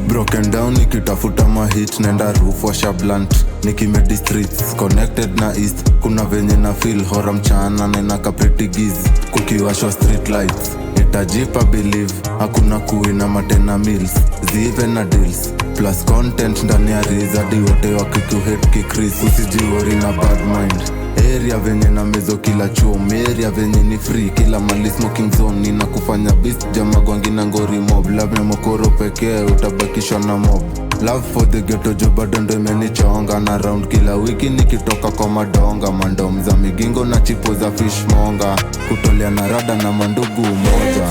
Broken down nikitafuta mahit nenda roof washa blunt nikimedi streets connected na east kuna venye na feel horror mchana na inaka pretty giz kukiwashwa street lights itajipa believe hakuna kuina matena meals zive na deals plus content ndani ya rizadi wote wakikuhate kikris usijiwori na bad mind area venye na mezo kila chuo area venye ni free kila mali smoking zone nina kufanya beast jamagwangi na ngori mob labda mokoro pekee utabakishwa na mob love for the ghetto job ndo imenichonga na round kila wiki nikitoka kwa madonga mandom za migingo na chipo za fishmonga kutolea na rada na mandugu moja